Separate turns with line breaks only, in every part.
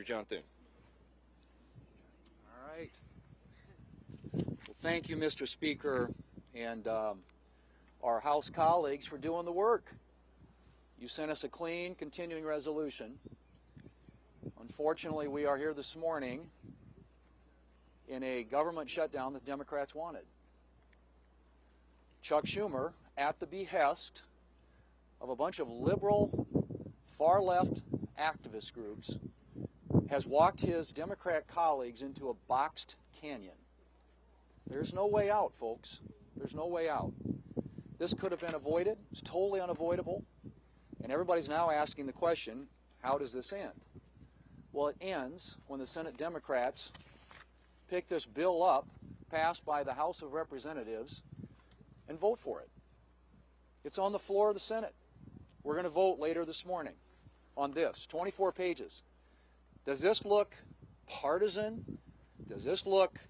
John Thune.
All right. Well, thank you, Mr. Speaker, and our House colleagues for doing the work. You sent us a clean, continuing resolution. Unfortunately, we are here this morning in a government shutdown that the Democrats wanted. Chuck Schumer, at the behest of a bunch of liberal, far-left activist groups, has walked his Democrat colleagues into a boxed canyon. There's no way out, folks. There's no way out. This could have been avoided. It's totally unavoidable. And everybody's now asking the question, how does this end? Well, it ends when the Senate Democrats pick this bill up, passed by the House of Representatives, and vote for it. It's on the floor of the Senate. We're going to vote later this morning on this, 24 pages. Does this look partisan? Does this look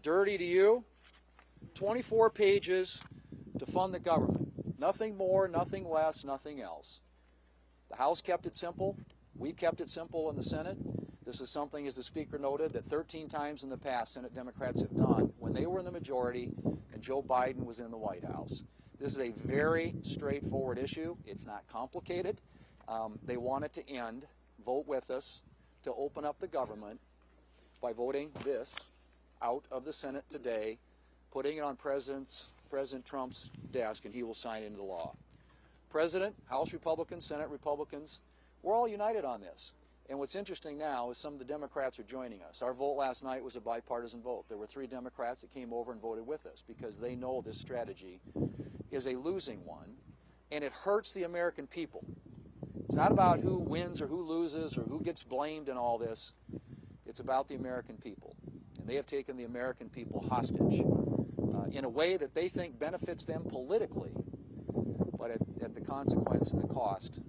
dirty to you? 24 pages to fund the government. Nothing more, nothing less, nothing else. The House kept it simple. We kept it simple in the Senate. This is something, as the Speaker noted, that 13 times in the past Senate Democrats have done when they were in the majority and Joe Biden was in the White House. This is a very straightforward issue. It's not complicated. They want it to end. Vote with us to open up the government by voting this out of the Senate today, putting it on President Trump's desk, and he will sign it into law. President, House Republicans, Senate Republicans, we're all united on this. And what's interesting now is some of the Democrats are joining us. Our vote last night was a bipartisan vote. There were 3 Democrats that came over and voted with us because they know this strategy is a losing one, and it hurts the American people. It's not about who wins or who loses or who gets blamed in all this. It's about the American people. And they have taken the American people hostage in a way that they think benefits them politically, but at the consequence and the cost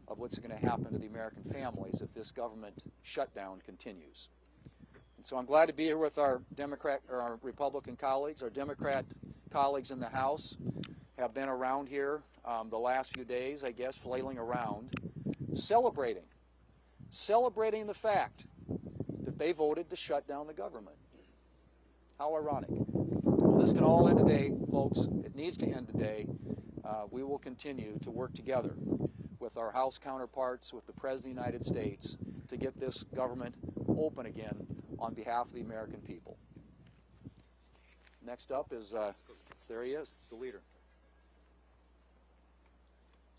of what's going to happen to the American families if this government shutdown continues. And so I'm glad to be here with our Republican colleagues. Our Democrat colleagues in the House have been around here the last few days, I guess, flailing around, celebrating the fact that they voted to shut down the government. How ironic. Well, this can all end today, folks. It needs to end today. We will continue to work together with our House counterparts, with the President of the United States, to get this government open again on behalf of the American people. Next up is, there he is, the leader.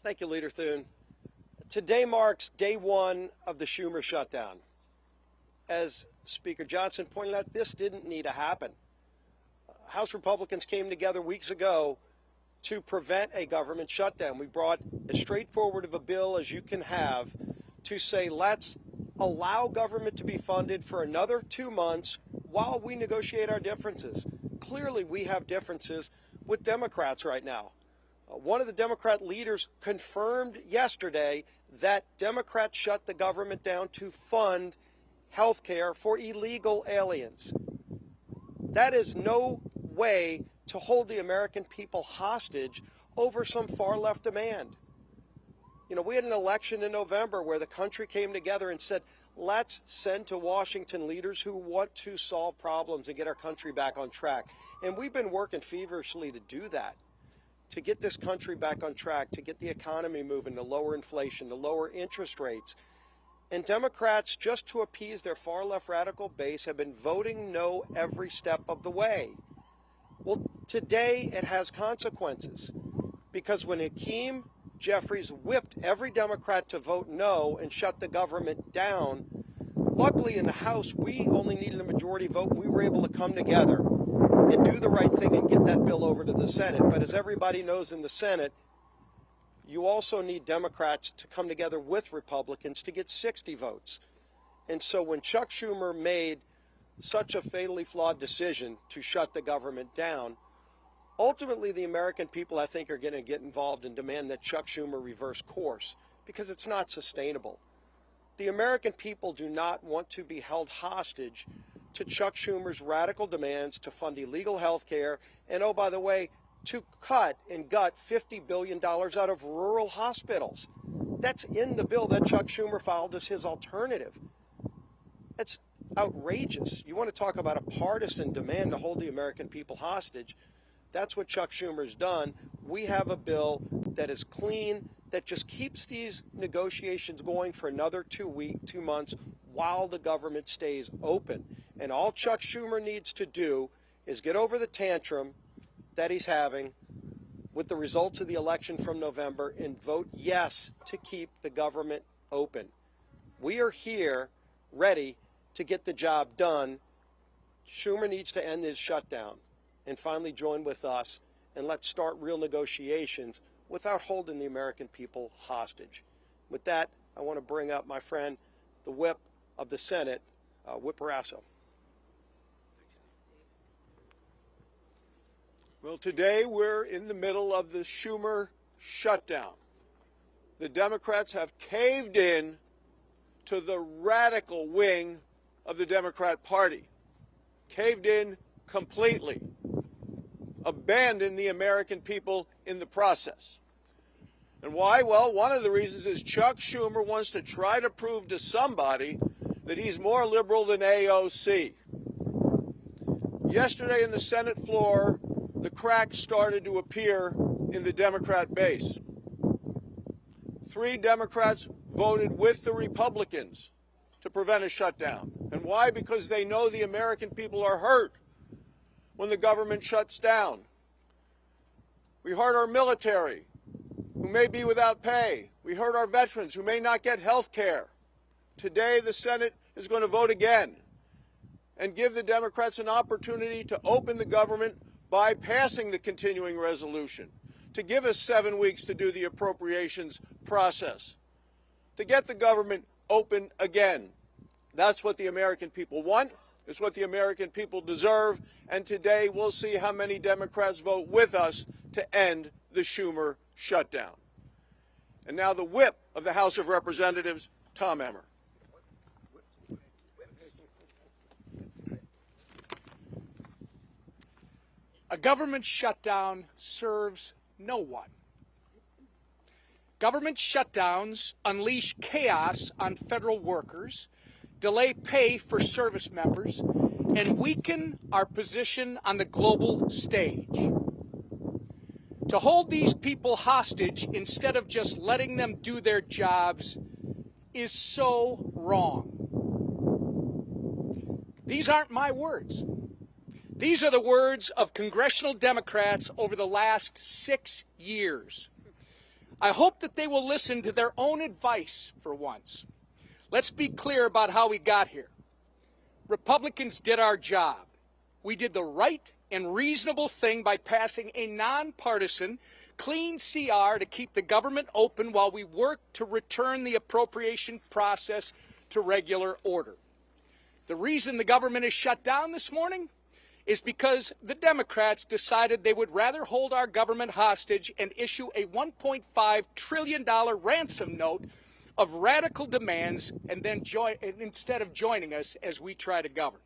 Thank you, Leader Thune. Today marks day 1 of the Schumer shutdown. As Speaker Johnson pointed out, this didn't need to happen. House Republicans came together weeks ago to prevent a government shutdown. We brought as straightforward of a bill as you can have to say, let's allow government to be funded for another 2 months while we negotiate our differences. Clearly, we have differences with Democrats right now. One of the Democrat leaders confirmed yesterday that Democrats shut the government down to fund health care for illegal aliens. That is no way to hold the American people hostage over some far-left demand. You know, we had an election in November where the country came together and said, let's send to Washington leaders who want to solve problems and get our country back on track. And we've been working feverishly to do that, to get this country back on track, to get the economy moving, to lower inflation, to lower interest rates. And Democrats, just to appease their far-left radical base, have been voting no every step of the way. Well, today it has consequences, because when Hakeem Jeffries whipped every Democrat to vote no and shut the government down, luckily in the House we only needed a majority vote. We were able to come together and do the right thing and get that bill over to the Senate. But as everybody knows in the Senate, you also need Democrats to come together with Republicans to get 60 votes. And so when Chuck Schumer made such a fatally flawed decision to shut the government down, ultimately the American people, I think, are going to get involved and demand that Chuck Schumer reverse course, because it's not sustainable. The American people do not want to be held hostage to Chuck Schumer's radical demands to fund illegal health care and, oh, by the way, to cut and gut $50 billion out of rural hospitals. That's in the bill that Chuck Schumer filed as his alternative. It's outrageous. You want to talk about a partisan demand to hold the American people hostage? That's what Chuck Schumer's done. We have a bill that is clean, that just keeps these negotiations going for another 2 months while the government stays open. And all Chuck Schumer needs to do is get over the tantrum that he's having with the results of the election from November and vote yes to keep the government open. We are here ready to get the job done. Schumer needs to end his shutdown and finally join with us, and let's start real negotiations without holding the American people hostage. With that, I want to bring up my friend, the whip of the Senate, Whip Rasso.
Well, today we're in the middle of the Schumer shutdown. The Democrats have caved in to the radical wing of the Democrat Party, caved in completely, abandoned the American people in the process. And why? Well, one of the reasons is Chuck Schumer wants to try to prove to somebody that he's more liberal than AOC. Yesterday in the Senate floor, the cracks started to appear in the Democrat base. 3 Democrats voted with the Republicans to prevent a shutdown. And why? Because they know the American people are hurt when the government shuts down. We hurt our military, who may be without pay. We hurt our veterans, who may not get health care. Today, the Senate is going to vote again and give the Democrats an opportunity to open the government by passing the continuing resolution, to give us 7 weeks to do the appropriations process, to get the government open again. That's what the American people want. It's what the American people deserve. And today we'll see how many Democrats vote with us to end the Schumer shutdown. And now the whip of the House of Representatives, Tom Emmer.
A government shutdown serves no one. Government shutdowns unleash chaos on federal workers, delay pay for service members, and weaken our position on the global stage. To hold these people hostage instead of just letting them do their jobs is so wrong. These aren't my words. These are the words of congressional Democrats over the last 6 years. I hope that they will listen to their own advice for once. Let's be clear about how we got here. Republicans did our job. We did the right and reasonable thing by passing a nonpartisan, clean CR to keep the government open while we work to return the appropriation process to regular order. The reason the government is shut down this morning is because the Democrats decided they would rather hold our government hostage and issue a $1.5 trillion ransom note of radical demands and then instead of joining us as we try to govern.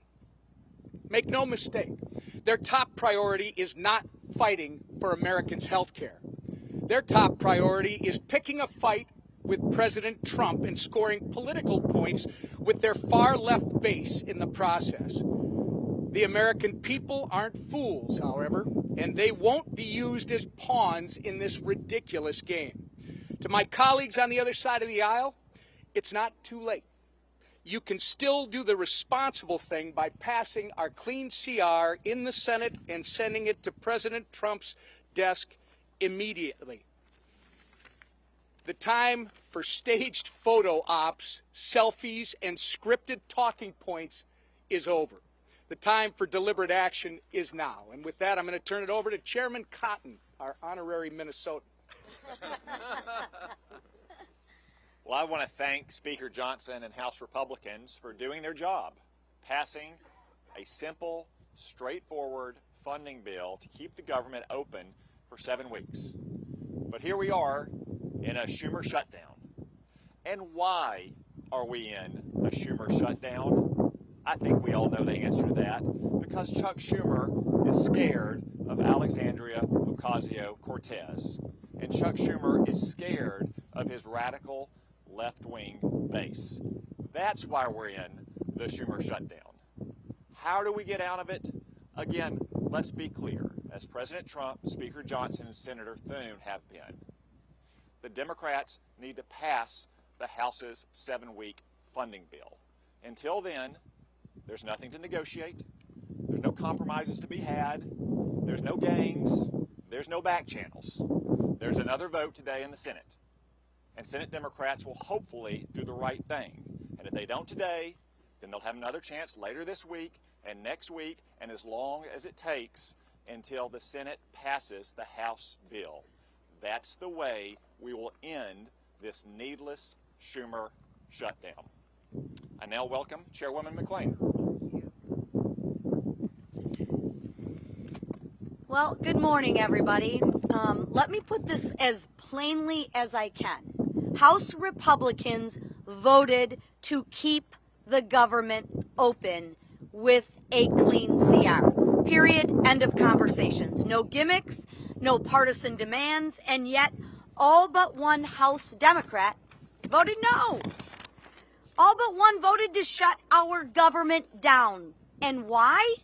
Make no mistake, their top priority is not fighting for Americans' health care. Their top priority is picking a fight with President Trump and scoring political points with their far-left base in the process. The American people aren't fools, however, and they won't be used as pawns in this ridiculous game. To my colleagues on the other side of the aisle, it's not too late. You can still do the responsible thing by passing our clean CR in the Senate and sending it to President Trump's desk immediately. The time for staged photo ops, selfies, and scripted talking points is over. The time for deliberate action is now. And with that, I'm going to turn it over to Chairman Cotton, our honorary Minnesotan.
Well, I want to thank Speaker Johnson and House Republicans for doing their job, passing a simple, straightforward funding bill to keep the government open for 7 weeks. But here we are in a Schumer shutdown. And why are we in a Schumer shutdown? I think we all know the answer to that, because Chuck Schumer is scared of Alexandria Ocasio-Cortez, and Chuck Schumer is scared of his radical left-wing base. That's why we're in the Schumer shutdown. How do we get out of it? Again, let's be clear. As President Trump, Speaker Johnson, and Senator Thune have been, the Democrats need to pass the House's 7-week funding bill. Until then, there's nothing to negotiate. There's no compromises to be had. There's no games. There's no back channels. There's another vote today in the Senate. And Senate Democrats will hopefully do the right thing. And if they don't today, then they'll have another chance later this week and next week, and as long as it takes until the Senate passes the House bill. That's the way we will end this needless Schumer shutdown. I now welcome Chairwoman McClain.
Well, good morning, everybody. Let me put this as plainly as I can. House Republicans voted to keep the government open with a clean CR. Period. End of conversations. No gimmicks, no partisan demands, and yet all but one House Democrat voted no. All but one voted to shut our government down. And why?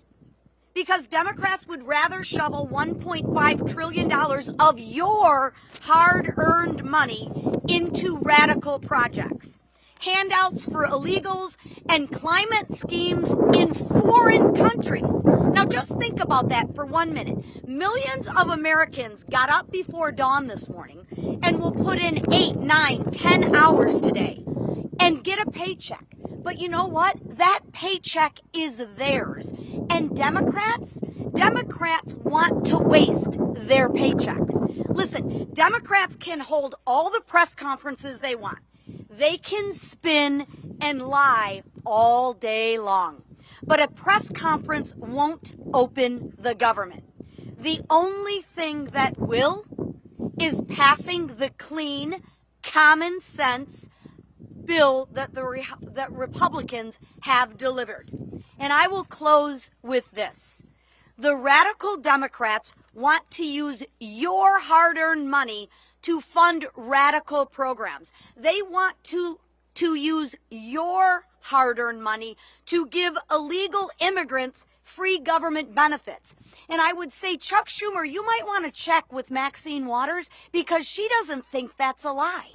Because Democrats would rather shovel $1.5 trillion of your hard-earned money into radical projects, handouts for illegals, and climate schemes in foreign countries. Now just think about that for 1 minute. Millions of Americans got up before dawn this morning and will put in 8, 9, 10 hours today and get a paycheck. But you know what? That paycheck is theirs. And Democrats want to waste their paychecks. Listen, Democrats can hold all the press conferences they want. They can spin and lie all day long. But a press conference won't open the government. The only thing that will is passing the clean, common sense bill that that Republicans have delivered. And I will close with this. The radical Democrats want to use your hard-earned money to fund radical programs. They want to use your hard-earned money to give illegal immigrants free government benefits. And I would say, Chuck Schumer, you might want to check with Maxine Waters because she doesn't think that's a lie.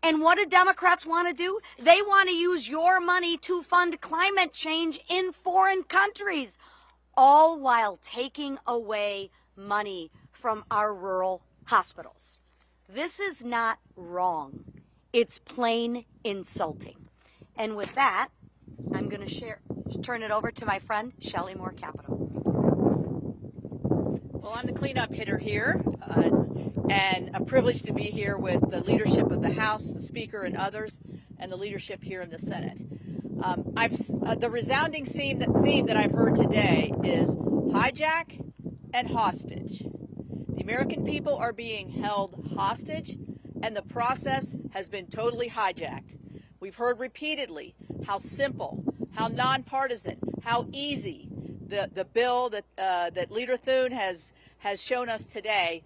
And what do Democrats want to do? They want to use your money to fund climate change in foreign countries, all while taking away money from our rural hospitals. This is not wrong. It's plain insulting. And with that, I'm going to turn it over to my friend, Shelley Moore Capito.
Well, I'm the cleanup hitter here, and a privilege to be here with the leadership of the House, the Speaker, and others, and the leadership here in the Senate. The resounding theme that I've heard today is hijack and hostage. The American people are being held hostage, and the process has been totally hijacked. We've heard repeatedly how simple, how nonpartisan, how easy the bill that Leader Thune has shown us today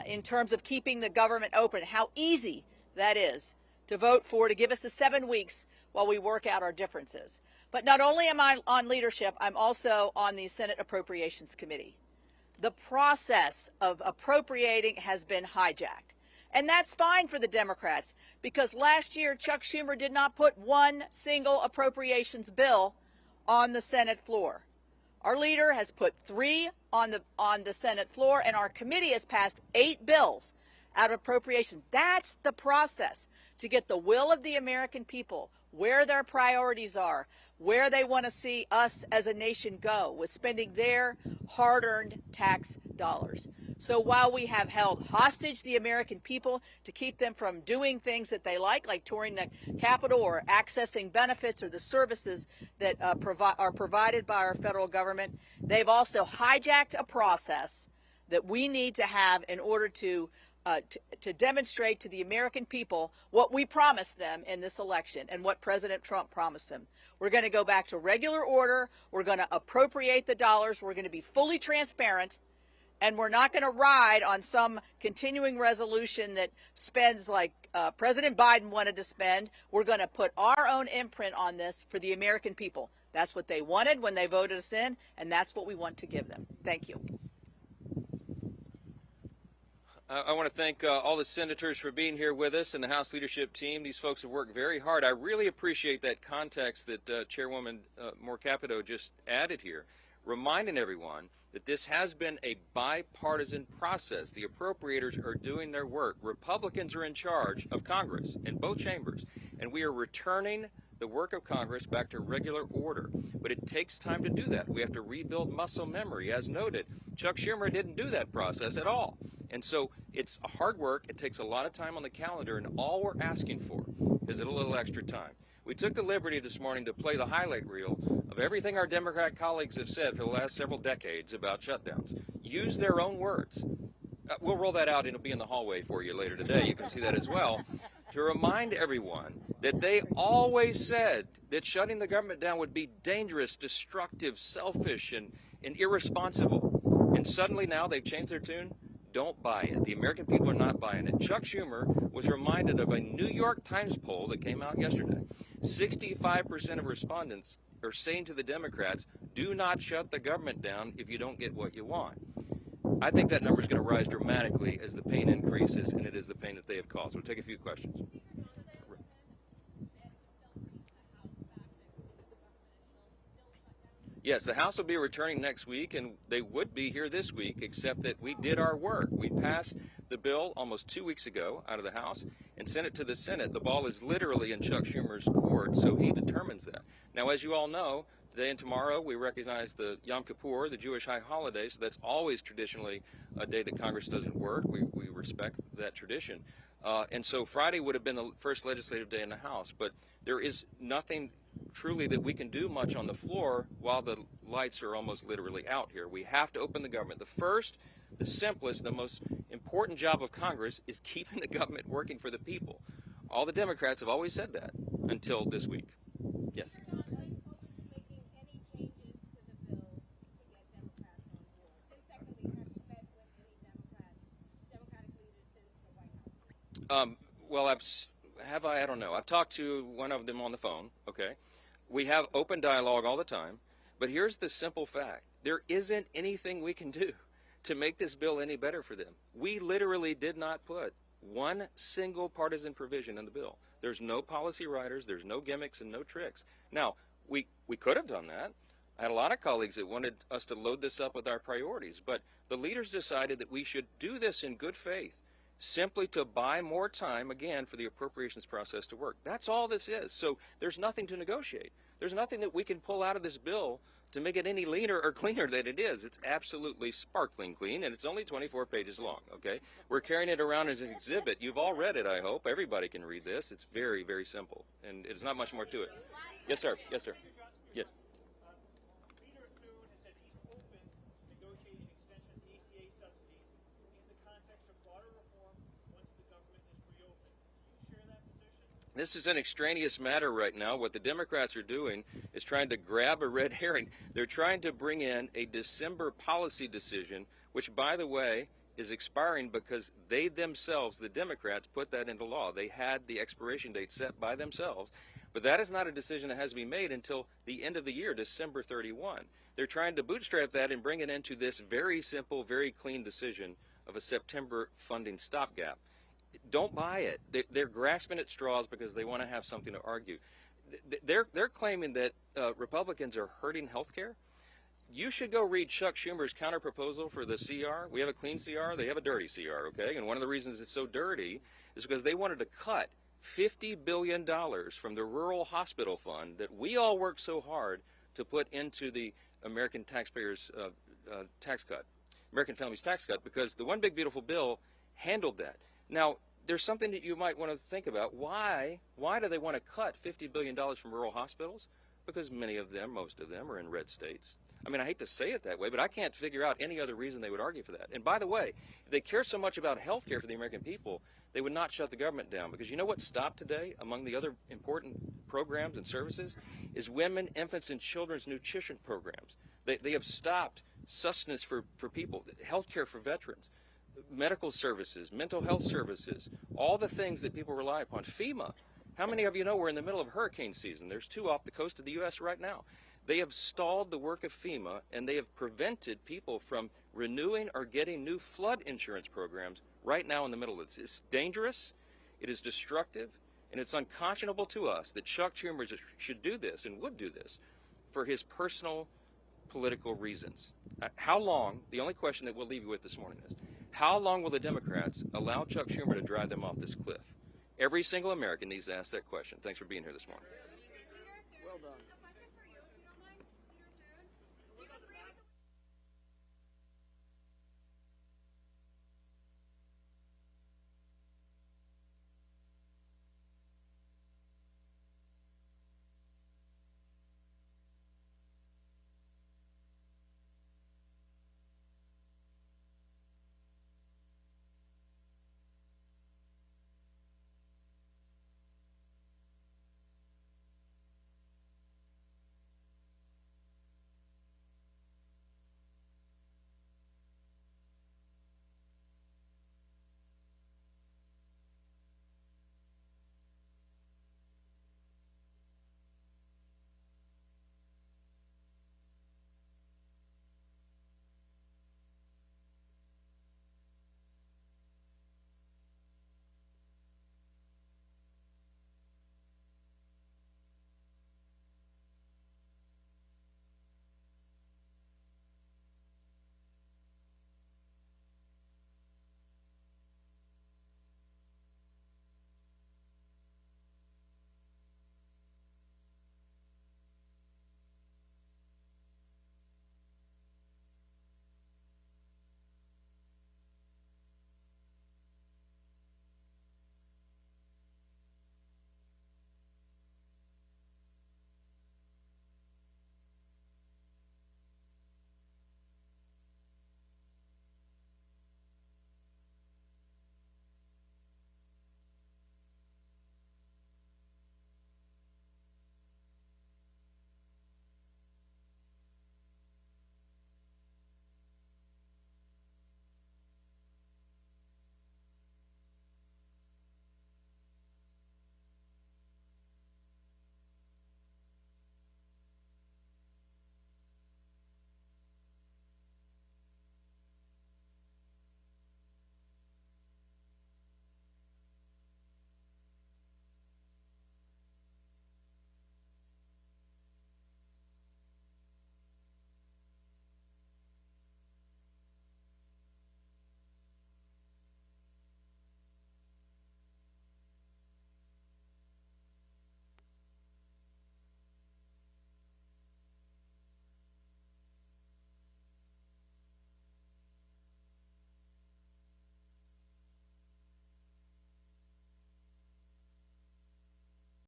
in terms of keeping the government open, how easy that is to vote for, to give us the 7 weeks while we work out our differences. But not only am I on leadership, I'm also on the Senate Appropriations Committee. The process of appropriating has been hijacked. And that's fine for the Democrats, because last year Chuck Schumer did not put one single appropriations bill on the Senate floor. Our leader has put 3 on the Senate floor, and our committee has passed 8 bills out of appropriations. That's the process to get the will of the American people, where their priorities are, where they want to see us as a nation go with spending their hard-earned tax dollars. So while we have held hostage the American people to keep them from doing things that they like touring the Capitol or accessing benefits or the services that are provided by our federal government, they've also hijacked a process that we need to have in order to demonstrate to the American people what we promised them in this election and what President Trump promised them. We're going to go back to regular order. We're going to appropriate the dollars. We're going to be fully transparent. And we're not going to ride on some continuing resolution that spends like President Biden wanted to spend. We're going to put our own imprint on this for the American people. That's what they wanted when they voted us in, and that's what we want to give them. Thank you.
I want to thank all the senators for being here with us and the House leadership team. These folks have worked very hard. I really appreciate that context that Chairwoman Moore Capito just added here, reminding everyone that this has been a bipartisan process. The appropriators are doing their work. Republicans are in charge of Congress in both chambers, and we are returning the work of Congress back to regular order. But it takes time to do that. We have to rebuild muscle memory. As noted, Chuck Schumer didn't do that process at all. And so it's hard work. It takes a lot of time on the calendar, and all we're asking for is a little extra time. We took the liberty this morning to play the highlight reel of everything our Democrat colleagues have said for the last several decades about shutdowns. Use their own words. We'll roll that out, and it'll be in the hallway for you later today. You can see that as well. To remind everyone that they always said that shutting the government down would be dangerous, destructive, selfish, and irresponsible. And suddenly now they've changed their tune. Don't buy it. The American people are not buying it. Chuck Schumer was reminded of a New York Times poll that came out yesterday. 65% of respondents are saying to the Democrats, do not shut the government down if you don't get what you want. I think that number is going to rise dramatically as the pain increases, and it is the pain that they have caused. We'll take a few questions. Yes, the House will be returning next week, and they would be here this week, except that we did our work. We passed the bill almost 2 weeks ago out of the House and sent it to the Senate. The ball is literally in Chuck Schumer's court, so he determines that. Now, as you all know, today and tomorrow we recognize the Yom Kippur, the Jewish high holiday, so that's always traditionally a day that Congress doesn't work. We respect that tradition. And so Friday would have been the first legislative day in the House, but there is nothing truly that we can do much on the floor while the lights are almost literally out here. We have to open the government. The first, the simplest, the most important job of Congress is keeping the government working for the people. All the Democrats have always said that until this week. Yes. Well, I don't know. I've talked to one of them on the phone, okay? We have open dialogue all the time, but here's the simple fact. There isn't anything we can do to make this bill any better for them. We literally did not put one single partisan provision in the bill. There's no policy writers, there's no gimmicks and no tricks. Now, we could have done that. I had a lot of colleagues that wanted us to load this up with our priorities, but the leaders decided that we should do this in good faith, simply to buy more time, again, for the appropriations process to work. That's all this is. So there's nothing to negotiate. There's nothing that we can pull out of this bill to make it any leaner or cleaner than it is. It's absolutely sparkling clean, and it's only 24 pages long, okay? We're carrying it around as an exhibit. You've all read it, I hope. Everybody can read this. It's very, very simple, and it's not much more to it. Yes, sir. Yes, sir. Yes. This is an extraneous matter right now. What the Democrats are doing is trying to grab a red herring. They're trying to bring in a December policy decision, which, by the way, is expiring because they themselves, the Democrats, put that into law. They had the expiration date set by themselves. But that is not a decision that has to be made until the end of the year, December 31. They're trying to bootstrap that and bring it into this very simple, very clean decision of a September funding stopgap. Don't buy it. They're grasping at straws because they want to have something to argue. They're claiming that Republicans are hurting health care. You should go read Chuck Schumer's counterproposal for the CR. We have a clean CR. They have a dirty CR, okay? And one of the reasons it's so dirty is because they wanted to cut $50 billion from the rural hospital fund that we all worked so hard to put into the American taxpayers' tax cut, American families' tax cut, because the One Big Beautiful Bill handled that. Now, there's something that you might want to think about. Why do they want to cut $50 billion from rural hospitals? Because many of them, most of them, are in red states. I mean, I hate to say it that way, but I can't figure out any other reason they would argue for that. And by the way, if they care so much about health care for the American people, they would not shut the government down. Because you know what stopped today, among the other important programs and services, is women, infants, and children's nutrition programs. They have stopped sustenance for people, health care for veterans, medical services, mental health services, all the things that people rely upon. FEMA, how many of you know we're in the middle of hurricane season? There's 2 off the coast of the U.S. right now. They have stalled the work of FEMA, and they have prevented people from renewing or getting new flood insurance programs right now in the middle of this. It's dangerous, it is destructive, and it's unconscionable to us that Chuck Schumer should do this and would do this for his personal political reasons. How long, the only question that we'll leave you with this morning is, how long will the Democrats allow Chuck Schumer to drive them off this cliff? Every single American needs to ask that question. Thanks for being here this morning.